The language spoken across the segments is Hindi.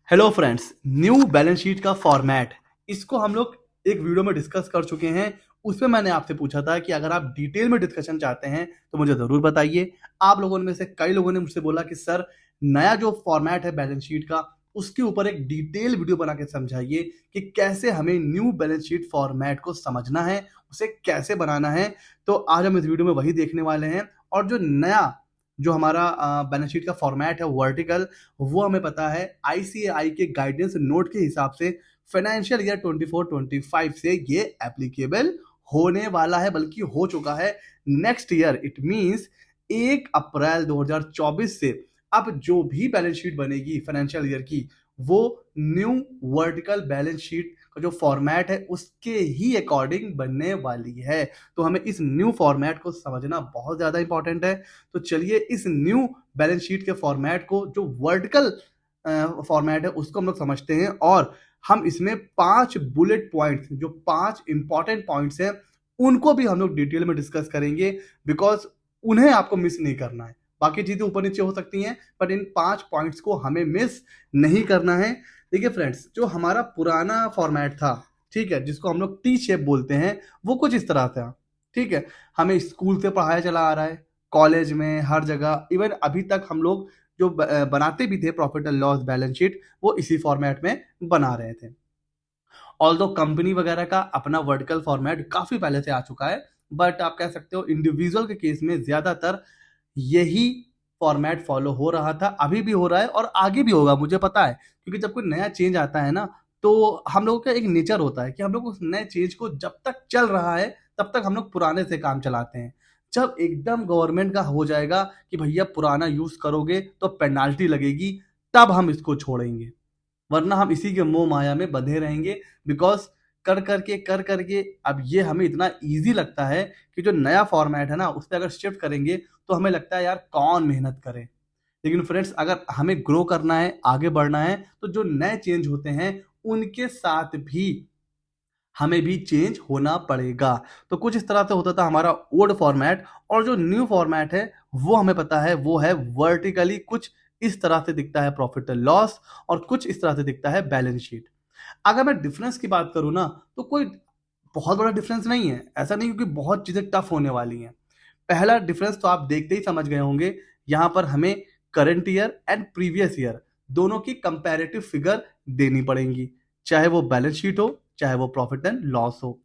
Hello friends, new balance sheet का फॉर्मेट इसको हम लोग एक वीडियो में डिस्कस कर चुके हैं। उसमें मैंने आपसे पूछा था कि अगर आप डिटेल में डिस्कशन चाहते हैं तो मुझे ज़रूर बताइए। आप लोगों में से कई लोगों ने मुझसे बोला कि सर, नया जो फॉर्मेट है बैलेंस शीट का उसके ऊपर एक डिटेल वीडियो बना के समझाइए कि कैसे हमें न्यू बैलेंस शीट फॉर्मेट को समझना है, उसे कैसे बनाना है। तो आज हम इस वीडियो में वही देखने वाले हैं। और जो नया जो हमारा बैलेंस शीट का फॉर्मेट है वर्टिकल, वो हमें पता है आईसीएआई के गाइडेंस नोट के हिसाब से फाइनेंशियल ईयर 24-25 से ये एप्लीकेबल होने वाला है, बल्कि हो चुका है नेक्स्ट ईयर। इट मींस 1 अप्रैल 2024 से अब जो भी बैलेंस शीट बनेगी फाइनेंशियल ईयर की, वो न्यू वर्टिकल बैलेंस शीट का जो फॉर्मेट है उसके ही अकॉर्डिंग बनने वाली है। तो हमें इस न्यू फॉर्मेट को समझना बहुत ज़्यादा इंपॉर्टेंट है। तो चलिए इस न्यू बैलेंस शीट के फॉर्मेट को, जो वर्टिकल फॉर्मेट है, उसको हम लोग समझते हैं। और हम इसमें 5 बुलेट पॉइंट्स, जो 5 इंपॉर्टेंट पॉइंट्स हैं, उनको भी हम लोग डिटेल में डिस्कस करेंगे, बिकॉज उन्हें आपको मिस नहीं करना है। बाकी चीजें ऊपर नीचे हो सकती हैं, बट इन 5 पॉइंट्स को हमें मिस नहीं करना है। देखिए फ्रेंड्स, जो हमारा पुराना फॉर्मेट था, ठीक है, जिसको हम लोग टी शेप बोलते हैं, वो कुछ इस तरह था। ठीक है, हमें स्कूल से पढ़ाया चला आ रहा है, कॉलेज में, हर जगह, इवन अभी तक हम लोग जो बनाते भी थे profit and loss balance sheet, वो इसी फॉर्मेट में बना रहे थे। ऑल्दो कंपनी वगैरह का अपना वर्टिकल फॉर्मेट काफी पहले से आ चुका है, बट आप कह सकते हो इंडिविजुअल के केस में ज्यादातर यही फॉर्मेट फॉलो हो रहा था, अभी भी हो रहा है और आगे भी होगा, मुझे पता है। क्योंकि जब कोई नया चेंज आता है ना, तो हम लोगों का एक नेचर होता है कि हम लोग उस नए चेंज को जब तक चल रहा है तब तक हम लोग पुराने से काम चलाते हैं। जब एकदम गवर्नमेंट का हो जाएगा कि भैया पुराना यूज करोगे तो पेनाल्टी लगेगी, तब हम इसको छोड़ेंगे, वरना हम इसी के मोह माया में बंधे रहेंगे। बिकॉज कर करके अब ये हमें इतना इजी लगता है कि जो नया फॉर्मेट है ना, उस पर अगर शिफ्ट करेंगे तो हमें लगता है यार कौन मेहनत करे। लेकिन फ्रेंड्स, अगर हमें ग्रो करना है, आगे बढ़ना है, तो जो नए चेंज होते हैं उनके साथ भी हमें भी चेंज होना पड़ेगा। तो कुछ इस तरह से होता था हमारा ओल्ड फॉर्मेट। और जो न्यू फॉर्मेट है वो हमें पता है, वो है वर्टिकली कुछ इस तरह से दिखता है प्रॉफिट एंड लॉस, और कुछ इस तरह से दिखता है बैलेंस शीट। अगर मैं डिफरेंस की बात करूं ना, तो कोई बहुत बड़ा डिफरेंस नहीं है, ऐसा नहीं, क्योंकि बहुत चीजें टफ होने वाली हैं। पहला डिफरेंस तो आप देखते ही समझ गए होंगे, यहां पर हमें current year and previous year दोनों की कंपैरेटिव फिगर देनी पड़ेंगी, चाहे वो बैलेंस शीट हो, चाहे वो प्रॉफिट एंड लॉस हो।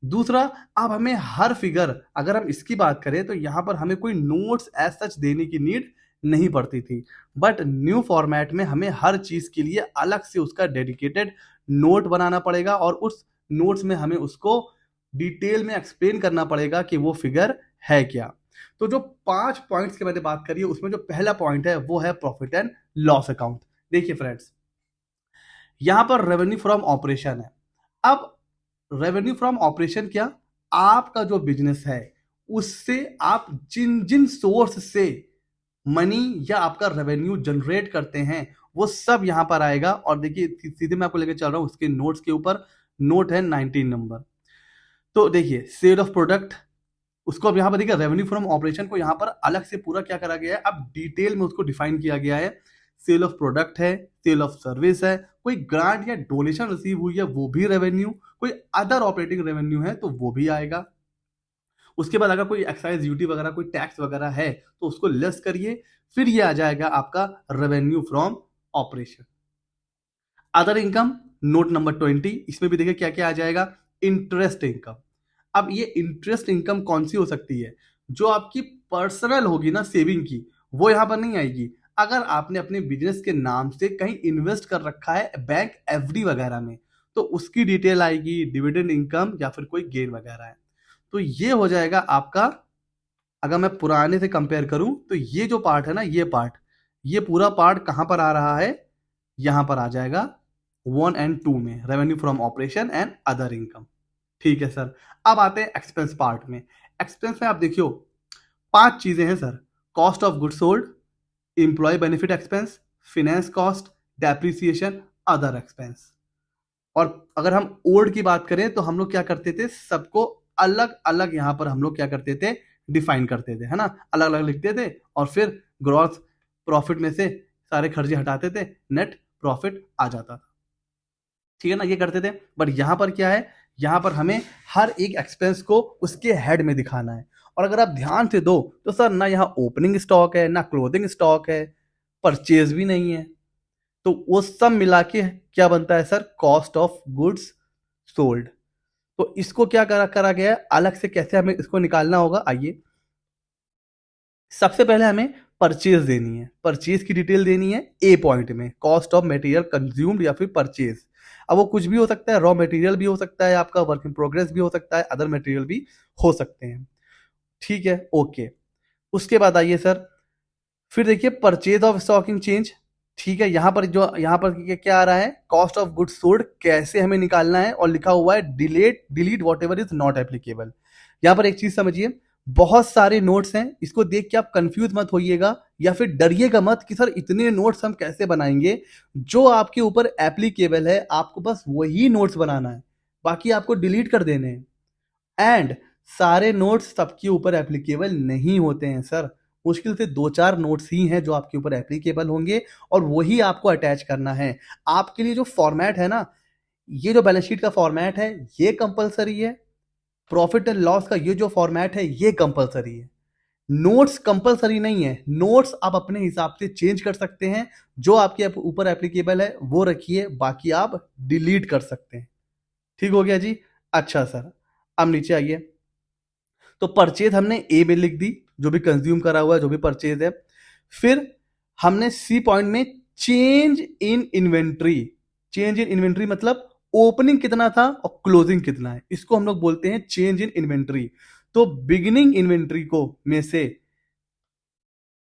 दूसरा, अब हमें हर फिगर, अगर हम इसकी बात करें तो यहां पर हमें कोई नोट्स एज सच देने की नीड नहीं पड़ती थी। बट न्यू फॉर्मेट में हमें हर चीज के लिए अलग से उसका डेडिकेटेड नोट बनाना पड़ेगा, और उस नोट्स में हमें उसको डिटेल में एक्सप्लेन करना पड़ेगा कि वो फिगर है क्या। तो जो 5 पॉइंट्स की मैंने बात करी है, उसमें जो पहला पॉइंट है वो है प्रॉफिट एंड लॉस अकाउंट। देखिए फ्रेंड्स, यहां पर रेवेन्यू फ्रॉम ऑपरेशन है। अब रेवेन्यू फ्रॉम ऑपरेशन क्या, आपका जो बिजनेस है उससे आप जिन जिन सोर्स से मनी या आपका रेवेन्यू जनरेट करते हैं, वो सब यहां पर आएगा। और देखिए सीधे मैं आपको लेकर चल रहा हूं उसके नोट्स के ऊपर। नोट है 19 नंबर। तो देखिए सेल ऑफ प्रोडक्ट, उसको अब यहाँ पर देखिए रेवेन्यू फ्रॉम ऑपरेशन को यहाँ पर अलग से पूरा क्या करा गया है, अब डिटेल में उसको डिफाइन किया गया है। सेल ऑफ प्रोडक्ट है, सेल ऑफ सर्विस है, कोई ग्रांट या डोनेशन रिसीव हुई है वो भी रेवेन्यू, कोई अदर ऑपरेटिंग रेवेन्यू है तो वो भी आएगा। उसके बाद अगर कोई एक्साइज ड्यूटी वगैरह, कोई टैक्स वगैरह है तो उसको लेस करिए, फिर ये आ जाएगा आपका revenue from operation. Other income, note number 20, इसमें भी देखिए क्या क्या आ जाएगा। Interest income. अब ये इंटरेस्ट इनकम कौन सी हो सकती है, जो आपकी पर्सनल होगी ना, सेविंग की, वो यहां पर नहीं आएगी। अगर आपने अपने बिजनेस के नाम से कहीं इन्वेस्ट कर रखा है बैंक एफडी वगैरह में, तो उसकी डिटेल आएगी, डिविडेंड इनकम या फिर कोई गेन वगैरह है। तो ये हो जाएगा आपका। अगर मैं पुराने से कंपेयर करूं तो ये जो पार्ट है ना, ये पार्ट, ये पूरा पार्ट कहां पर आ रहा है, यहां पर आ जाएगा 1 एंड 2 में, revenue from operation and other income. ठीक है सर। अब आते हैं एक्सपेंस पार्ट में। एक्सपेंस में आप देखियो 5 चीजें हैं sir. Cost of good sold, employee benefit expense, finance cost, depreciation, other expense. और अगर हम ओल्ड की बात करें तो हम लोग क्या करते थे, सबको अलग अलग यहां पर हम लोग क्या करते थे, डिफाइन करते थे, है ना, अलग अलग लिखते थे, और फिर ग्रॉस प्रॉफिट में से सारे खर्चे हटाते थे, नेट प्रॉफिट आ जाता था। ठीक है ना, ये करते थे। बट यहाँ पर क्या है, यहाँ पर हमें हर एक एक्सपेंस को उसके हेड में दिखाना है। और अगर आप ध्यान से दो तो सर ना यहाँ ओपनिंग स्टॉक है, ना क्लोजिंग स्टॉक है, परचेज भी नहीं है, तो वो सब मिला के क्या बनता है sir, cost of goods sold. तो इसको क्या करा गया है अलग से, कैसे हमें इसको निकालना होगा, आइए। सबसे पहले हमें परचेज देनी है, परचेज की डिटेल देनी है ए पॉइंट में, कॉस्ट ऑफ मटेरियल कंज्यूम्ड या फिर परचेज। अब वो कुछ भी हो सकता है, रॉ मटेरियल भी हो सकता है, आपका वर्क इन प्रोग्रेस भी हो सकता है, अदर मटेरियल भी हो सकते हैं। ठीक है, ओके। उसके बाद आइए सर, फिर देखिए परचेज ऑफ स्टॉकिंग चेंज। ठीक है, यहाँ पर क्या आ रहा है, कॉस्ट ऑफ गुड्स सोल्ड कैसे हमें निकालना है, और लिखा हुआ है delete what ever is not applicable. यहाँ पर एक चीज समझिए, बहुत सारे नोट्स हैं, इसको देख के आप कंफ्यूज मत होइएगा या फिर डरिएगा मत कि सर इतने नोट्स हम कैसे बनाएंगे। जो आपके ऊपर एप्लीकेबल है आपको बस वही नोट्स बनाना है, बाकी आपको डिलीट कर देने हैं। एंड सारे नोट्स सबके ऊपर एप्लीकेबल नहीं होते हैं सर, मुश्किल से 2-4 नोट्स ही हैं जो आपके ऊपर एप्लीकेबल होंगे, और वही आपको अटैच करना है। आपके लिए जो फॉर्मेट है ना, ये जो बैलेंस शीट का फॉर्मेट है ये कंपलसरी है, प्रॉफिट एंड लॉस का ये जो फॉर्मेट है ये कंपलसरी है। नोट्स कंपलसरी नहीं है, नोट्स आप अपने हिसाब से चेंज कर सकते हैं, जो आपके ऊपर एप्लीकेबल है वो रखिए, बाकी आप डिलीट कर सकते हैं। ठीक हो गया जी। अच्छा सर, अब नीचे आइए। तो परचेज हमने ए में लिख दी, जो भी कंज्यूम करा हुआ है, जो भी परचेज है। फिर हमने सी पॉइंट में change in inventory, change in inventory मतलब ओपनिंग कितना था और क्लोजिंग कितना है, इसको हम लोग बोलते हैं चेंज इन इन्वेंट्री। तो बिगिनिंग इन्वेंट्री को में से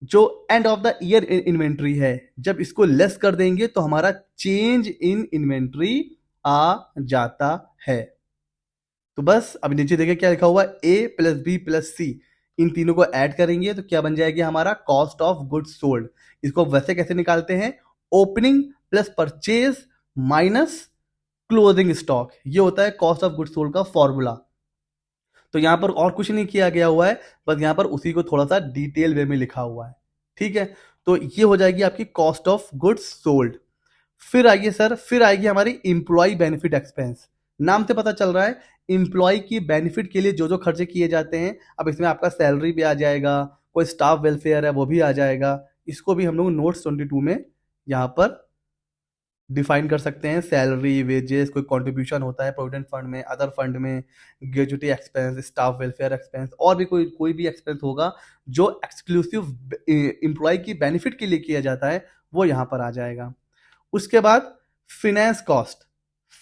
जो end of the year inventory है, जब इसको लेस कर देंगे तो हमारा चेंज इन इन्वेंट्री आ जाता है। तो बस अब नीचे देखिए क्या लिखा हुआ है, ए प्लस बी प्लस सी, इन तीनों को ऐड करेंगे तो क्या बन जाएगी हमारा कॉस्ट ऑफ गुड्स सोल्ड। इसको वैसे कैसे निकालते हैं, opening plus purchase minus closing stock, ये होता है कॉस्ट ऑफ गुड्स सोल्ड का फॉर्मूला। तो यहां पर और कुछ नहीं किया गया हुआ है, बस यहां पर उसी को थोड़ा सा डिटेल वे में लिखा हुआ है। ठीक है, तो ये हो जाएगी आपकी कॉस्ट ऑफ गुड्स सोल्ड। फिर आइए सर, फिर आएगी हमारी इंप्लॉय बेनिफिट एक्सपेंस। नाम से पता चल रहा है इंप्लॉय की बेनिफिट के लिए जो जो खर्चे किए जाते हैं, अब इसमें आपका सैलरी भी आ जाएगा, कोई स्टाफ वेलफेयर है वो भी आ जाएगा। इसको भी हम लोग नोट्स 22 में यहाँ पर डिफाइन कर सकते हैं, सैलरी, वेजेस, कोई कंट्रीब्यूशन होता है प्रोविडेंट फंड में, अदर फंड में, gratuity expense, staff welfare expense, और भी कोई भी एक्सपेंस होगा जो एक्सक्लूसिव इंप्लॉय की बेनिफिट के लिए किया जाता है, वो यहाँ पर आ जाएगा। उसके बाद फाइनेंस कॉस्ट।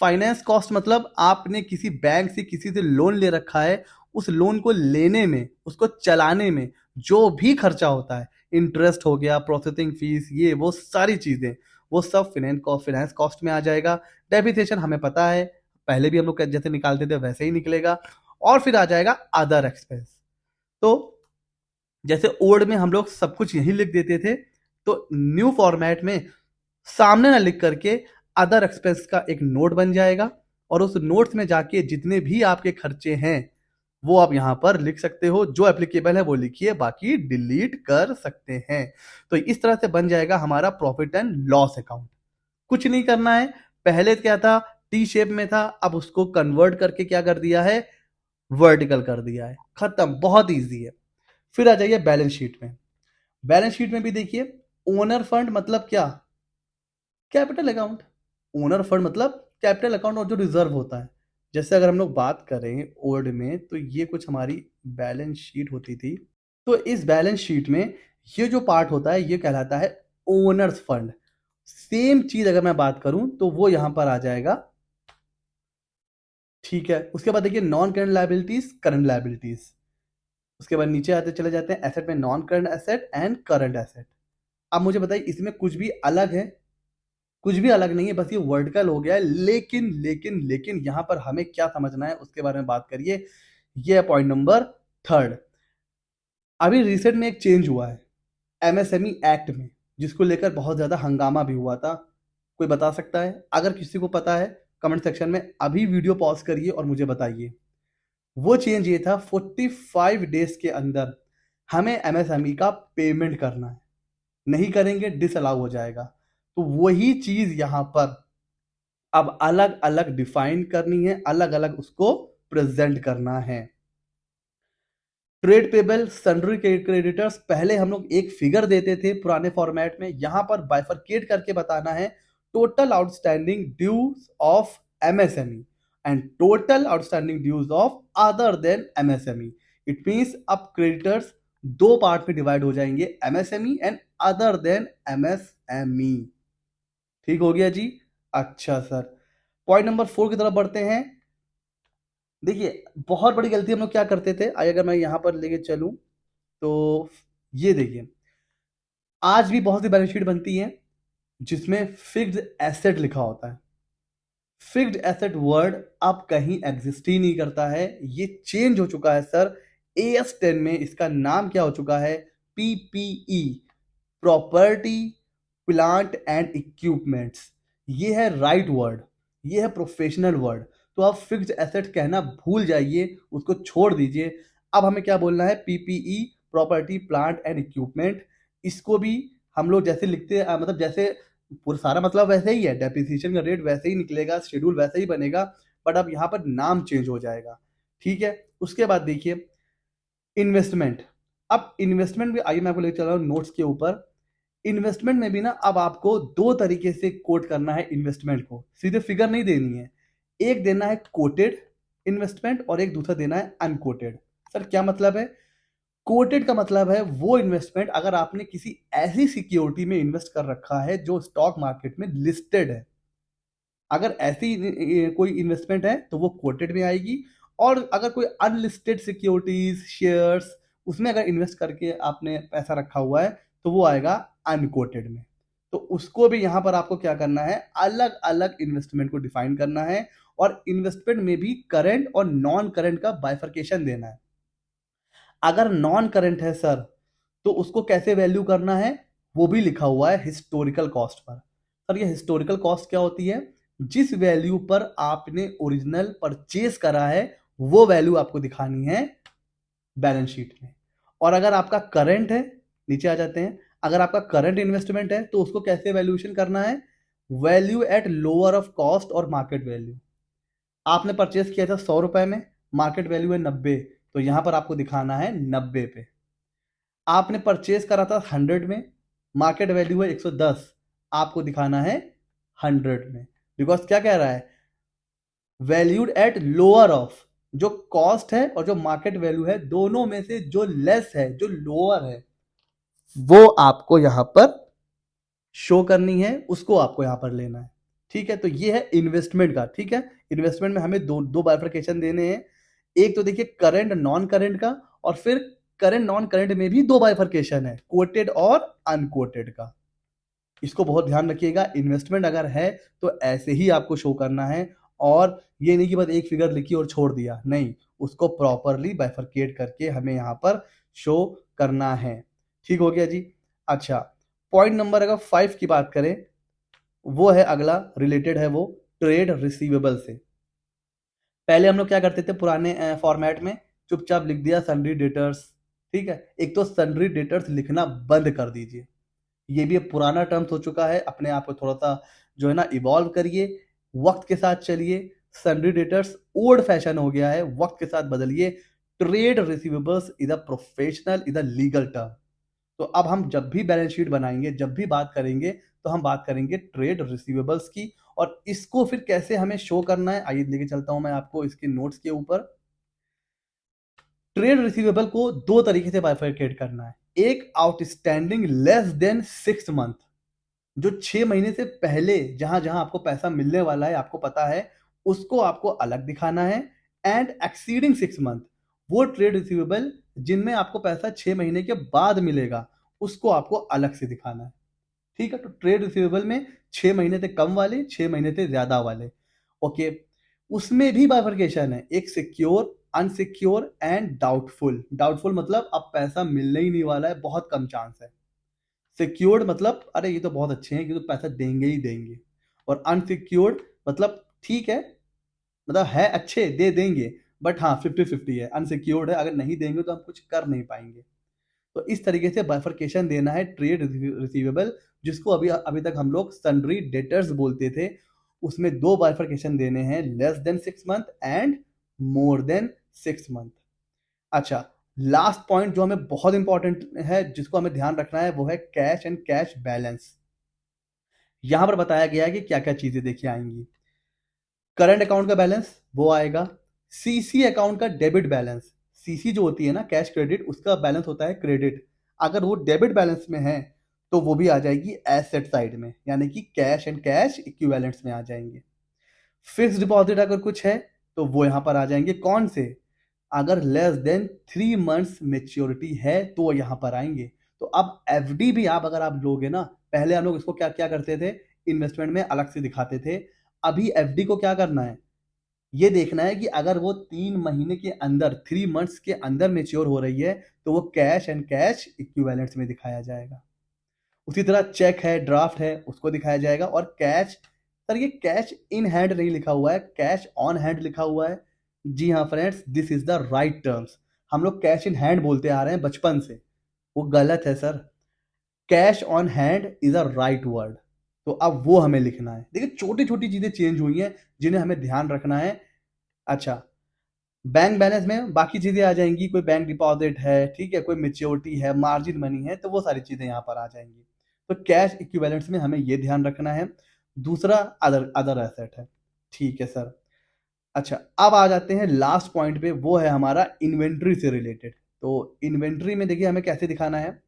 फाइनेंस कॉस्ट मतलब आपने किसी बैंक से किसी से लोन ले रखा है, उस लोन को लेने में, उसको चलाने में जो भी खर्चा होता है, इंटरेस्ट हो गया, प्रोसेसिंग फीस, ये वो सारी चीजें, वो सब फाइनेंस कॉस्ट में आ जाएगा। डेप्रिसिएशन हमें पता है, पहले भी हम लोग जैसे निकालते थे वैसे ही निकलेगा। और फिर आ जाएगा अदर एक्सपेंस। तो जैसे ओल्ड में हम लोग सब कुछ यही लिख देते थे, तो न्यू फॉर्मेट में सामने ना लिख करके अदर एक्सपेंस का एक नोट बन जाएगा, और उस नोट्स में जाके जितने भी आपके खर्चे हैं वो आप यहां पर लिख सकते हो, जो एप्लीकेबल है वो लिखिए, बाकी डिलीट कर सकते हैं। तो इस तरह से बन जाएगा हमारा प्रॉफिट एंड लॉस अकाउंट। कुछ नहीं करना है, पहले क्या था, टी शेप में था, अब उसको कन्वर्ट करके क्या कर दिया है, वर्टिकल कर दिया है, खत्म, बहुत ईजी है। फिर आ जाइए बैलेंस शीट में। बैलेंस शीट में भी देखिए, ओनर फंड मतलब क्या, कैपिटल अकाउंट। ओनर फंड मतलब कैपिटल अकाउंट, और जो रिजर्व होता है, जैसे अगर हम लोग बात करें ओल्ड में, तो ये कुछ हमारी बैलेंस शीट होती थी। तो इस बैलेंस शीट में ये जो पार्ट होता है ये कहलाता है ओनर्स फंड। सेम चीज अगर मैं बात करूं तो वो यहां पर आ जाएगा। ठीक है, उसके बाद देखिए non current liabilities, current liabilities. उसके बाद नीचे आते चले जाते हैं एसेट में, non current asset and current asset. अब मुझे बताइए इसमें कुछ भी अलग है, कुछ भी अलग नहीं है, बस ये वर्टिकल हो गया है। लेकिन लेकिन लेकिन यहां पर हमें क्या समझना है उसके बारे में बात करिए। ये है पॉइंट नंबर 3। अभी रिसेंट में एक चेंज हुआ है एमएसएमई एक्ट में, जिसको लेकर बहुत ज्यादा हंगामा भी हुआ था। कोई बता सकता है? अगर किसी को पता है कमेंट सेक्शन में अभी वीडियो पॉज करिए और मुझे बताइए। वो चेंज ये था 45 डेज के अंदर हमें एमएसएमई का पेमेंट करना है, नहीं करेंगे डिसअलाउ हो जाएगा। तो वही चीज यहां पर अब अलग अलग डिफाइन करनी है, अलग अलग उसको प्रेजेंट करना है। ट्रेड पेबल, सन्ड्री क्रेडिटर्स, पहले हम लोग एक फिगर देते थे पुराने फॉर्मेट में, यहां पर बाइफरकेट करके बताना है total outstanding dues of MSME and total outstanding dues of other than MSME. It means अब क्रेडिटर्स दो पार्ट में डिवाइड हो जाएंगे, MSME and other than MSME. ठीक हो गया जी। अच्छा सर, पॉइंट नंबर 4 की तरफ बढ़ते हैं। देखिए बहुत बड़ी गलती हम लोग क्या करते थे, अगर मैं यहां पर लेके चलूं तो ये देखिए, आज भी बहुत सी बैलेंस शीट बनती है जिसमें फिक्स्ड एसेट लिखा होता है। फिक्स्ड एसेट वर्ड अब कहीं एग्जिस्ट ही नहीं करता है, ये चेंज हो चुका है सर। AS10 में इसका नाम क्या हो चुका है, PPE, property plant and equipments. ये है राइट वर्ड, ये है प्रोफेशनल वर्ड। तो आप फिक्स्ड एसेट कहना भूल जाइए, उसको छोड़ दीजिए। अब हमें क्या बोलना है, PPE, property plant and equipment. इसको भी हम लोग जैसे लिखते हैं, मतलब जैसे पूरा सारा मतलब वैसे ही है, डेप्रिसिएशन का रेट वैसे ही निकलेगा, शेड्यूल वैसे ही बनेगा, बट अब यहाँ पर नाम चेंज हो जाएगा। ठीक है, उसके बाद देखिए इन्वेस्टमेंट। अब इन्वेस्टमेंट भी आइए मैं आपको लेकर चल रहा हूँ नोट्स के ऊपर। इन्वेस्टमेंट में भी ना अब आपको दो तरीके से कोट करना है इन्वेस्टमेंट को, सीधे फिगर नहीं देनी है। एक देना है कोटेड इन्वेस्टमेंट और एक दूसरा देना है अनकोटेड। सर क्या मतलब है? कोटेड का मतलब है वो इन्वेस्टमेंट अगर आपने किसी ऐसी सिक्योरिटी में इन्वेस्ट कर रखा है जो स्टॉक मार्केट में लिस्टेड है, अगर ऐसी कोई इन्वेस्टमेंट है तो वो कोटेड में आएगी। और अगर कोई अनलिस्टेड सिक्योरिटीज, शेयर्स, उसमें अगर इन्वेस्ट करके आपने पैसा रखा हुआ है तो वो आएगा अनकोटेड में। तो उसको भी यहां पर आपको क्या करना है, अलग अलग इन्वेस्टमेंट को डिफाइन करना है और इन्वेस्टमेंट में भी करंट और नॉन करंट का बाइफर्केशन देना है। अगर नॉन करंट है सर तो उसको कैसे वैल्यू करना है, वो भी लिखा हुआ है हिस्टोरिकल कॉस्ट पर। सर ये हिस्टोरिकल कॉस्ट क्या होती है, जिस वैल्यू पर आपने ओरिजिनल परचेज करा है वो वैल्यू आपको दिखानी है बैलेंस शीट में। और अगर आपका करंट है, नीचे आ जाते हैं, अगर आपका करंट इन्वेस्टमेंट है तो उसको कैसे वैल्यूएशन करना है, value at lower of cost और मार्केट वैल्यू। आपने परचेज किया था 100 रुपए में, मार्केट वैल्यू है 90, तो यहां पर आपको दिखाना है 90 पे। आपने परचेज करा था 100 में, मार्केट वैल्यू है 110, आपको दिखाना है 100 में। बिकॉज क्या कह रहा है, वैल्यूड एट लोअर ऑफ, जो कॉस्ट है और जो मार्केट वैल्यू है दोनों में से जो लेस है, जो लोअर है, वो आपको यहां पर शो करनी है, उसको आपको यहां पर लेना है। ठीक है, तो ये है इन्वेस्टमेंट का। ठीक है, इन्वेस्टमेंट में हमें दो बाइफर्केशन देने हैं। एक तो देखिए करंट नॉन करंट का, और फिर करंट नॉन करंट में भी दो बाइफर्केशन है, कोटेड और अनकोटेड का। इसको बहुत ध्यान रखिएगा, इन्वेस्टमेंट अगर है तो ऐसे ही आपको शो करना है, और ये नहीं कि बस एक फिगर लिखी और छोड़ दिया, नहीं, उसको प्रॉपरली बाइफरकेट करके हमें यहाँ पर शो करना है। ठीक हो गया जी। अच्छा, पॉइंट नंबर अगर 5 की बात करें, वो है अगला, रिलेटेड है वो ट्रेड रिसीवेबल से। पहले हम लोग क्या करते थे पुराने फॉर्मेट में, चुपचाप लिख दिया सन्ड्री डेटर्स। ठीक है, एक तो सन्ड्री डेटर्स लिखना बंद कर दीजिए, ये भी अब पुराना टर्म्स हो चुका है, अपने आप को थोड़ा सा जो है ना इवॉल्व करिए, वक्त के साथ चलिए। सन्ड्री डेटर्स ओल्ड फैशन हो गया है, वक्त के साथ बदलिए। Trade receivables is a professional, is a legal term. तो अब हम जब भी बैलेंस शीट बनाएंगे, जब भी बात करेंगे, तो हम बात करेंगे ट्रेड रिसीवेबल्स की। और इसको फिर कैसे हमें शो करना है, आइए लेके चलता हूं मैं आपको इसके नोट्स के ऊपर। ट्रेड रिसीवेबल को दो तरीके से बाइफरकेट करना है। एक, आउटस्टैंडिंग लेस देन 6 मंथ, जो 6 महीने से पहले जहां जहां आपको पैसा मिलने वाला है आपको पता है, उसको आपको अलग दिखाना है। एंड एक्सीडिंग 6 मंथ, वो ट्रेड रिसीवेबल जिनमें आपको पैसा 6 महीने के बाद मिलेगा, उसको आपको अलग से दिखाना है। ठीक है, तो ट्रेड रिसीवेबल में 6 महीने से कम वाले, 6 महीने से ज्यादा वाले। ओके, उसमें भी बाइफरकेशन है, एक secure, unsecure and doubtful. Doubtful मतलब अब पैसा मिलने ही नहीं वाला है, बहुत कम चांस है। सिक्योर्ड मतलब अरे ये तो बहुत अच्छे हैं, ये तो पैसा देंगे ही देंगे। और अनसिक्योर्ड मतलब ठीक है, मतलब है अच्छे, दे देंगे, बट हाँ 50-50 है, अनसिक्योर्ड है, अगर नहीं देंगे तो हम कुछ कर नहीं पाएंगे। तो इस तरीके से बाइफरकेशन देना है ट्रेड रिसीवेबल, जिसको अभी तक हम लोग सन्ड्री डेटर्स बोलते थे। उसमें 2 बाइफरकेशन देने हैं, less than 6 month and more than 6 month. अच्छा, लास्ट पॉइंट जो हमें बहुत इंपॉर्टेंट है, जिसको हमें ध्यान रखना है, वो है कैश एंड कैश बैलेंस। यहां पर बताया गया है कि क्या क्या चीजें देखिए आएंगी। करंट अकाउंट का बैलेंस वो आएगा, सीसी अकाउंट का डेबिट बैलेंस, सीसी जो होती है ना कैश क्रेडिट, उसका बैलेंस होता है क्रेडिट, अगर वो डेबिट बैलेंस में है तो वो भी आ जाएगी एसेट साइड में, यानी कि कैश एंड कैश इक्विवेलेंट्स में आ जाएंगे। फिक्स डिपॉजिट अगर कुछ है तो वो यहां पर आ जाएंगे, कौन से, अगर लेस देन 3 मंथ्स मेच्योरिटी है तो यहां पर आएंगे। तो अब एफडी भी अगर आप लोगे ना, पहले हम लोग इसको क्या क्या करते थे, इन्वेस्टमेंट में अलग से दिखाते थे, अभी एफडी को क्या करना है, ये देखना है कि अगर वो 3 महीने के अंदर 3 मंथ्स के अंदर मेच्योर हो रही है तो वो कैश एंड कैश इक्विवेलेंट्स में दिखाया जाएगा। उसी तरह चेक है, ड्राफ्ट है, उसको दिखाया जाएगा। और कैश, सर ये कैश इन हैंड नहीं लिखा हुआ है, कैश ऑन हैंड लिखा हुआ है। जी हाँ friends, this is the right terms. हम लोग कैश इन हैंड बोलते आ रहे हैं बचपन से, वो गलत है sir. Cash on hand is a right word, तो अब वो हमें लिखना है। देखिए छोटी छोटी चीजें चेंज हुई हैं जिन्हें हमें ध्यान रखना है। अच्छा, बैंक बैलेंस में बाकी चीजें आ जाएंगी, कोई बैंक डिपॉजिट है, ठीक है, कोई मेच्योरिटी है, मार्जिन मनी है, तो वो सारी चीजें यहाँ पर आ जाएंगी। तो कैश इक्विवेलेंट्स में हमें ये ध्यान रखना है। दूसरा अदर एसेट है, ठीक है सर। अच्छा, अब आ जाते हैं लास्ट पॉइंट पे, वो है हमारा इन्वेंट्री से रिलेटेड। तो इन्वेंट्री में देखिए हमें कैसे दिखाना है,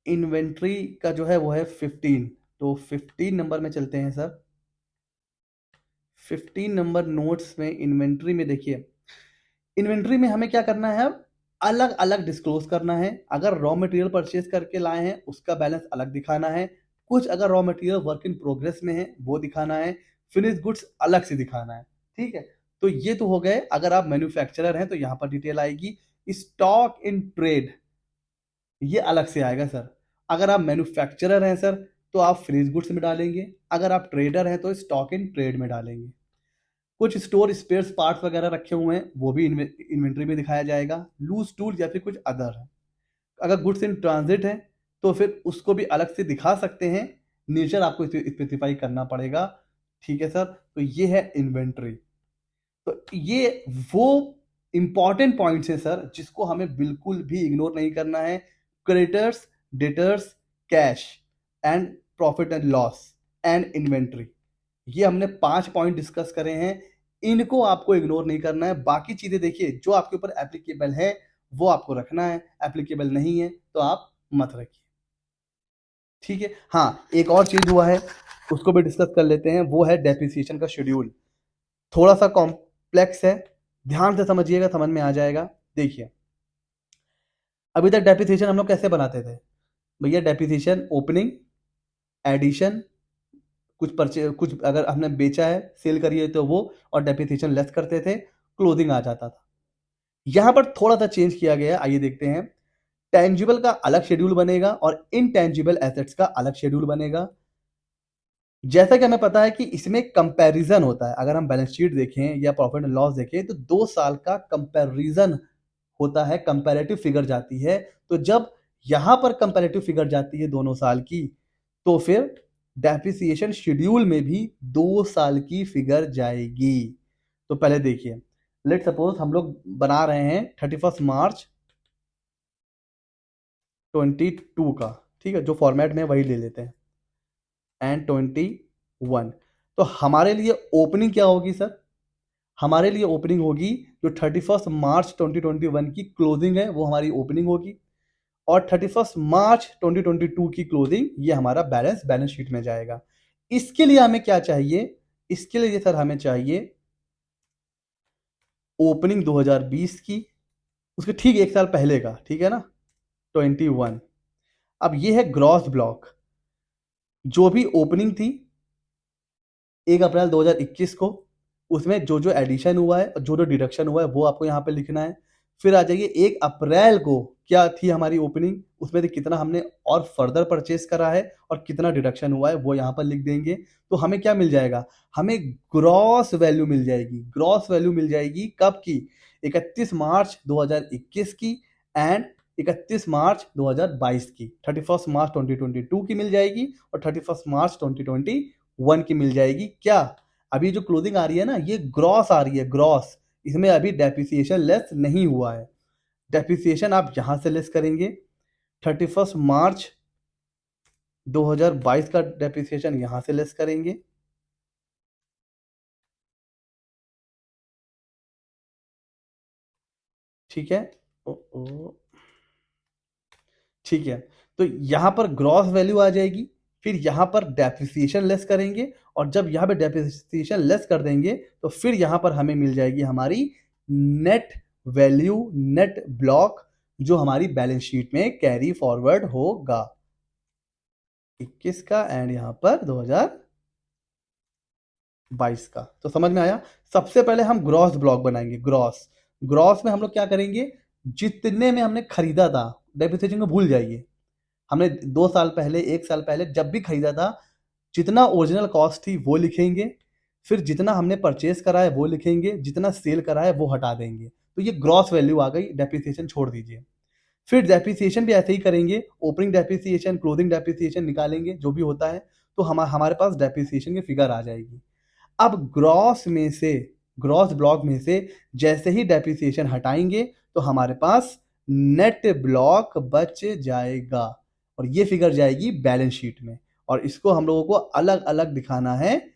इन्वेंट्री का जो है वो है 15। तो 15 नंबर में चलते हैं सर। 15 नंबर नोट्स में इन्वेंट्री में देखिए, इन्वेंट्री में हमें क्या करना है, अलग अलग डिस्क्लोज करना है। अगर रॉ मटेरियल परचेज करके लाए हैं उसका बैलेंस अलग दिखाना है, कुछ अगर raw material work in progress में है वो दिखाना है, फिनिश गुड्स अलग से दिखाना है, ठीक है। तो ये तो हो गए, अगर आप मैन्युफैक्चरर हैं तो यहाँ पर डिटेल आएगी। स्टॉक इन ट्रेड ये अलग से आएगा सर। अगर आप मैन्युफैक्चरर हैं सर तो आप फिनिश गुड्स में डालेंगे, अगर आप ट्रेडर हैं तो स्टॉक इन ट्रेड में डालेंगे। कुछ स्टोर स्पेयर्स पार्ट्स वगैरह रखे हुए हैं वो भी इन्वेंट्री में दिखाया जाएगा, लूज टूल या फिर कुछ अदर है। अगर गुड्स इन ट्रांजिट है तो फिर उसको भी अलग से दिखा सकते हैं, नेचर आपको स्पेसिफाई करना पड़ेगा, ठीक है सर। तो ये है इन्वेंट्री। तो ये वो इंपॉर्टेंट पॉइंट्स हैं सर जिसको हमें बिल्कुल भी इग्नोर नहीं करना है। Creditors, debtors, cash and profit and loss and inventory, ये हमने 5 पॉइंट डिस्कस करे हैं, इनको आपको इग्नोर नहीं करना है। बाकी चीजें देखिए जो आपके ऊपर एप्लीकेबल है वो आपको रखना है, एप्लीकेबल नहीं है तो आप मत रखिए, ठीक है। हाँ, एक और चीज हुआ है उसको भी डिस्कस कर लेते हैं, वो है डेप्रिसिएशन का शेड्यूल। थोड़ा सा कॉम्प्लेक्स है, ध्यान से समझिएगा, समझ में आ जाएगा। देखिए अभी तक डेप्रिसिएशन हम लोग कैसे बनाते थे भैया, डेप्रिसिएशन ओपनिंग, एडिशन, कुछ अगर हमने बेचा है, सेल करी है तो वो, और डेप्रिसिएशन लेस करते थे, क्लोजिंग आ जाता था। यहां पर थोड़ा सा चेंज किया गया है, आइए देखते हैं। टेंजिबल का अलग शेड्यूल बनेगा और इनटेंजिबल एसेट्स का अलग शेड्यूल बनेगा। जैसा कि हमें पता है कि इसमें कंपैरिजन होता है, अगर हम बैलेंस शीट देखें या प्रॉफिट एंड लॉस देखें तो 2 साल का कंपैरिजन होता है, कंपैरेटिव फिगर जाती है। तो जब यहां पर कंपैरेटिव फिगर जाती है दोनों साल की, तो फिर डेप्रिसिएशन शेड्यूल में भी 2 साल की फिगर जाएगी। तो पहले देखिए, लेट सपोज हम लोग बना रहे हैं 31 मार्च 22 का, ठीक है, जो फॉर्मेट में वही ले लेते हैं, एंड 21। तो हमारे लिए ओपनिंग क्या होगी सर, हमारे लिए ओपनिंग होगी जो 31 मार्च 2021 की क्लोजिंग है वो हमारी ओपनिंग होगी, और 31 मार्च 2022 की क्लोजिंग ये हमारा बैलेंस शीट में जाएगा। इसके लिए हमें क्या चाहिए, इसके लिए सर हमें चाहिए ओपनिंग 2020 की, उसके ठीक 1 साल पहले का, ठीक है ना, 21। अब ये है ग्रॉस ब्लॉक, जो भी ओपनिंग थी 1 अप्रैल 2021 को, उसमें जो जो एडिशन हुआ है और जो जो डिडक्शन हुआ है वो आपको यहाँ पे लिखना है। फिर आ जाइए 1 अप्रैल को क्या थी हमारी ओपनिंग, उसमें से कितना हमने और फर्दर परचेस करा है और कितना डिडक्शन हुआ है वो यहाँ पर लिख देंगे। तो हमें क्या मिल जाएगा, हमें ग्रॉस वैल्यू मिल जाएगी। ग्रॉस वैल्यू मिल जाएगी कब की, 31 मार्च 2021 की एंड 31 मार्च 2022 की, 31 मार्च 2022 की मिल जाएगी और 31 मार्च 2021 की मिल जाएगी। क्या अभी जो क्लोजिंग आ रही है ना, ये ग्रॉस आ रही है, ग्रॉस, इसमें अभी डेप्रिसिएशन लेस नहीं हुआ है। डेप्रिसिएशन आप यहां से लेस करेंगे, 31 मार्च 2022 का डेप्रिसिएशन यहां से लेस करेंगे, ठीक है। ठीक है, तो यहां पर ग्रॉस वैल्यू आ जाएगी, फिर यहां पर डेप्रिसिएशन लेस करेंगे और जब यहां पे डेप्रिसिएशन लेस कर देंगे तो फिर यहां पर हमें मिल जाएगी हमारी नेट वैल्यू, नेट ब्लॉक, जो हमारी बैलेंस शीट में कैरी फॉरवर्ड होगा 21 का एंड यहां पर 2022 का। तो समझ में आया। सबसे पहले हम ग्रॉस ब्लॉक बनाएंगे। ग्रॉस ग्रॉस में हम लोग क्या करेंगे, जितने में हमने खरीदा था, डेप्रिसिएशन को भूल जाइए, हमने 2 साल पहले, 1 साल पहले जब भी खरीदा था, जितना ओरिजिनल कॉस्ट थी वो लिखेंगे, फिर जितना हमने परचेस करा है वो लिखेंगे, जितना सेल करा है वो हटा देंगे। तो ये ग्रॉस वैल्यू आ गई, डेप्रिसिएशन छोड़ दीजिए। फिर डेप्रिसिएशन भी ऐसे ही करेंगे, ओपनिंग डेप्रिसिएशन, क्लोजिंग डेप्रिसिएशन निकालेंगे, जो भी होता है, तो हमारे पास डेप्रिसिएशन की फिगर आ जाएगी। अब ग्रॉस में से, ग्रॉस ब्लॉक में से जैसे ही डेप्रिसिएशन हटाएंगे तो हमारे पास नेट ब्लॉक बच जाएगा और ये फिगर जाएगी बैलेंस शीट में। और इसको हम लोगों को अलग अलग दिखाना है,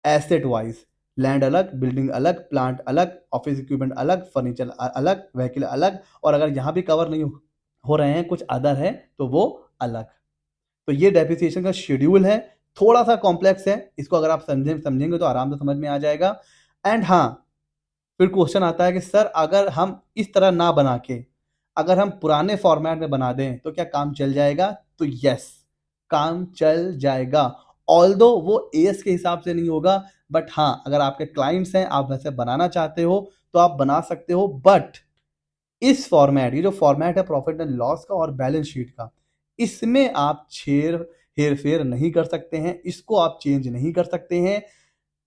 एसेट वाइज, लैंड अलग, बिल्डिंग अलग, प्लांट अलग, ऑफिस इक्विपमेंट अलग, फर्नीचर अलग, व्हीकल अलग, और अगर यहां भी कवर नहीं हो रहे हैं, कुछ अदर है, तो वो अलग। तो ये डेप्रिसिएशन का शेड्यूल है, थोड़ा सा कॉम्प्लेक्स है, इसको अगर आप समझेंगे तो आराम से समझ में आ जाएगा। एंड हाँ, फिर क्वेश्चन आता है कि सर अगर हम इस तरह ना बना के अगर हम पुराने फॉर्मेट में बना दें तो क्या काम चल जाएगा? तो यस, काम चल जाएगा, ऑल्दो वो एएस के हिसाब से नहीं होगा, बट हाँ, अगर आपके क्लाइंट्स हैं, आप वैसे बनाना चाहते हो तो आप बना सकते हो। बट इस फॉर्मेट, ये जो फॉर्मेट है प्रॉफिट एंड लॉस का और बैलेंस शीट का, इसमें आप हेर फेर नहीं कर सकते हैं, इसको आप चेंज नहीं कर सकते हैं।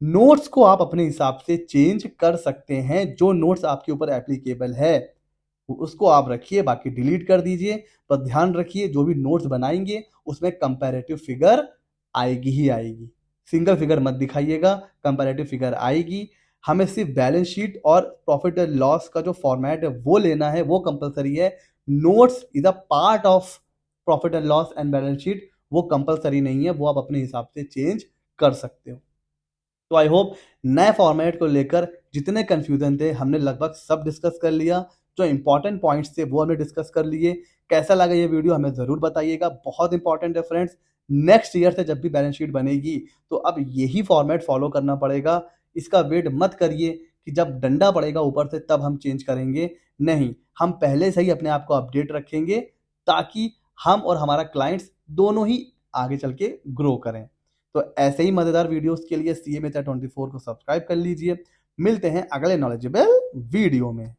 नोट्स को आप अपने हिसाब से चेंज कर सकते हैं, जो नोट्स आपके ऊपर एप्लीकेबल है उसको आप रखिए, बाकी डिलीट कर दीजिए। पर ध्यान रखिए, जो भी नोट्स बनाएंगे उसमें कंपैरेटिव फिगर आएगी ही आएगी, सिंगल फिगर मत दिखाइएगा, कंपैरेटिव फिगर आएगी। हमें सिर्फ बैलेंस शीट और प्रॉफिट एंड लॉस का जो फॉर्मेट है वो लेना है, वो कंपलसरी है। Notes is a part of profit and loss and balance sheet, वो कंपलसरी नहीं है, वो आप अपने हिसाब से चेंज कर सकते हो। तो आई होप नए फॉर्मेट को लेकर जितने कंफ्यूजन थे हमने लगभग सब डिस्कस कर लिया, जो इंपॉर्टेंट पॉइंट्स थे वो हमने डिस्कस कर लिए। कैसा लगा ये वीडियो हमें ज़रूर बताइएगा, बहुत इंपॉर्टेंट है फ्रेंड्स। नेक्स्ट ईयर से जब भी बैलेंस शीट बनेगी तो अब यही फॉर्मेट फॉलो करना पड़ेगा। इसका वेट मत करिए कि जब डंडा पड़ेगा ऊपर से तब हम चेंज करेंगे, नहीं, हम पहले से ही अपने आप को अपडेट रखेंगे ताकि हम और हमारा क्लाइंट्स दोनों ही आगे चल के ग्रो करें। तो ऐसे ही मजेदार वीडियोस के लिए CMHR 24 को सब्सक्राइब कर लीजिए। मिलते हैं अगले नॉलेजेबल वीडियो में।